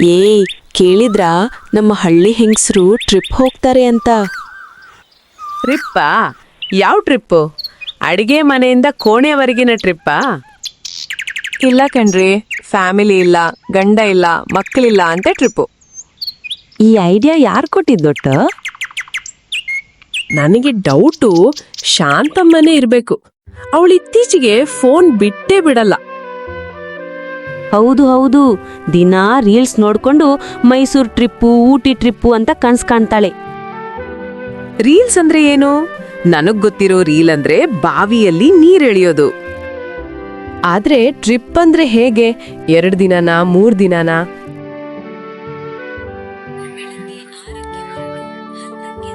ಏಯ್, ಕೇಳಿದ್ರಾ ನಮ್ಮ ಹಳ್ಳಿ ಹೆಂಗಸರು ಟ್ರಿಪ್ ಹೋಗ್ತಾರೆ ಅಂತ? ಟ್ರಿಪ್ಪಾ? ಯಾವ ಟ್ರಿಪ್ಪು? ಅಡಿಗೆ ಮನೆಯಿಂದ ಕೋಣೆವರೆಗಿನ ಟ್ರಿಪ್ಪಾ? ಇಲ್ಲ ಕಣ್ರಿ, ಫ್ಯಾಮಿಲಿ ಇಲ್ಲ, ಗಂಡ ಇಲ್ಲ, ಮಕ್ಕಳಿಲ್ಲ ಅಂತ ಟ್ರಿಪ್ಪು. ಈ ಐಡಿಯಾ ಯಾರು ಕೊಟ್ಟಿದ್ದೊಟ್ಟ? ನನಗೆ ಡೌಟು ಶಾಂತಮ್ಮನೇ ಇರ್ಬೇಕು. ಅವಳು ಇತ್ತೀಚೆಗೆ ಫೋನ್ ಬಿಟ್ಟೇ ಬಿಡಲ್ಲ. ಹೌದು ಹೌದು, ದಿನಾ ರೀಲ್ಸ್ ನೋಡ್ಕೊಂಡು ಮೈಸೂರು ಟ್ರಿಪ್ಪು, ಊಟಿ ಟ್ರಿಪ್ಪು ಅಂತ ಕನ್ಸ್ ಕಾಣ್ತಾಳೆ. ರೀಲ್ಸ್ ಅಂದ್ರೆ ಏನು? ನನಗ್ ಗೊತ್ತಿರೋ ರೀಲ್ ಅಂದ್ರೆ ಬಾವಿಯಲ್ಲಿ ನೀರೆಳೆಯೋದು. ಆದ್ರೆ ಟ್ರಿಪ್ ಅಂದ್ರೆ ಹೇಗೆ? 2 ದಿನನಾ 3 ದಿನನಾ?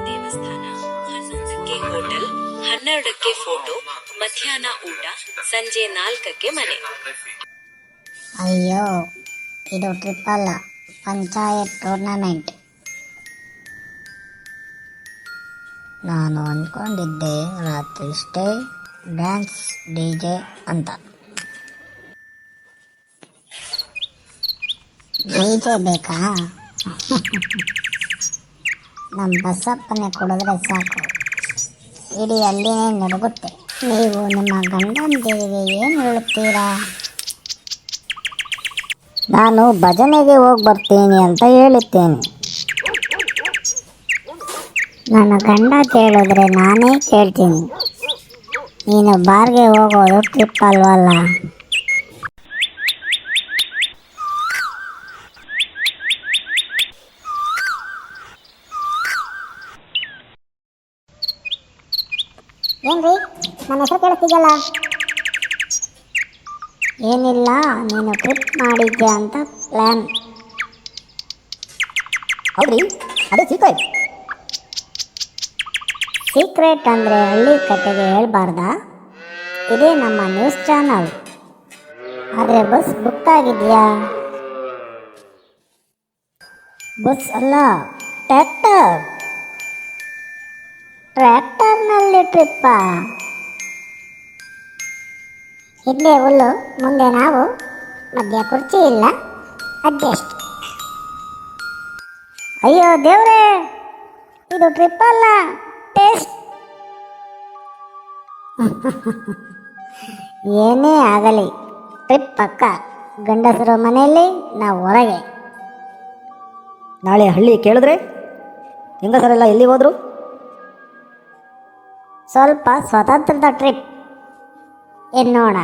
ದೇವಸ್ಥಾನ, 11ಕ್ಕೆ ಹೋಟೆಲ್, 12ಕ್ಕೆ ಫೋಟೋ, ಮಧ್ಯಾಹ್ನ ಊಟ, ಸಂಜೆ 4ಕ್ಕೆ ಮನೆ. ಅಯ್ಯೋ, ಇದು ಟ್ರಿಪ್ ಅಲ್ಲ, ಪಂಚಾಯತ್ ಟೂರ್ನಮೆಂಟ್. ನಾನು ಅಂದ್ಕೊಂಡಿದ್ದೆ ರಾತ್ರಿ ಸ್ಟೇ, ಡ್ಯಾನ್ಸ್, ಡಿಜೆ ಅಂತ. ಡಿಜೆ ಬೇಕಾ? ನಮ್ಮ ಬಸಪ್ಪನೇ ಕುಡಿದ್ರೆ ಸಾಕು, ಇಡೀ ಅಲ್ಲಿನೇ ನಡುಗುತ್ತೆ. ನೀವು ನಿಮ್ಮ ಗಂಡನ ದೇವಿಗೆ ಏನು ಹೇಳುತ್ತೀರಾ? ನಾನು ಭಜನೆಗೆ ಹೋಗಿ ಬರ್ತೀನಿ ಅಂತ ಹೇಳಿದ್ದೇನೆ. ನನ್ನ ಗಂಡ ಕೇಳಿದ್ರೆ ನಾನೇ ಕೇಳ್ತೀನಿ. ನೀನು ಬಾರ್ಗೆ ಹೋಗೋದು ಟ್ರಿಪ್ ಅಲ್ವಲ್ಲ. ಏನ್ರಿ, ನನ್ನ ಹೆಸರು ಕೇಳಿಸ್ತಿದ್ಯಲ್ಲ? ಏನಿಲ್ಲ, ನೀನು ಟ್ರಿಪ್ ಮಾಡಿದ್ಯಾ ಅಂತ ಪ್ಲ್ಯಾನ್. ಹೌದ್ರಿ, ಅದೇ ಸೀಕ್ರೆಟ್. ಸೀಕ್ರೆಟ್ ಅಂದರೆ ಹಳ್ಳಿ ಕತೆಗೆ ಹೇಳ್ಬಾರ್ದಾ? ಇದೇ ನಮ್ಮ ನ್ಯೂಸ್ ಚಾನಲ್. ಆದರೆ ಬಸ್ ಬುಕ್ ಆಗಿದೆಯಾ? ಬಸ್ ಅಲ್ಲ, ಟ್ರ್ಯಾಕ್ಟರ್. ಟ್ರ್ಯಾಕ್ಟರ್ನಲ್ಲಿ ಟ್ರಿಪ್ಪಾ? ಹಿಂದೆ ಹುಲ್ಲು, ಮುಂದೆ ನಾವು, ಮಧ್ಯ ಕುರ್ಚಿ ಇಲ್ಲ, ಅಡ್ಜಸ್ಟ್. ಅಯ್ಯೋ ದೇವ್ರೇ, ಇದು ಟ್ರಿಪ್ ಅಲ್ಲ, ಟೇಸ್ಟ್. ಏನೇ ಆಗಲಿ ಟ್ರಿಪ್ ಪಕ್ಕ. ಗಂಡಸರು ಮನೆಯಲ್ಲಿ, ನಾವು ಹೊರಗೆ. ನಾಳೆ ಹಳ್ಳಿ ಕೇಳಿದ್ರೆ ಹೆಂಗಸರೆಲ್ಲ ಎಲ್ಲಿ ಹೋದ್ರು? ಸ್ವಲ್ಪ ಸ್ವತಂತ್ರದ ಟ್ರಿಪ್ ಎನ್ನೋಣ.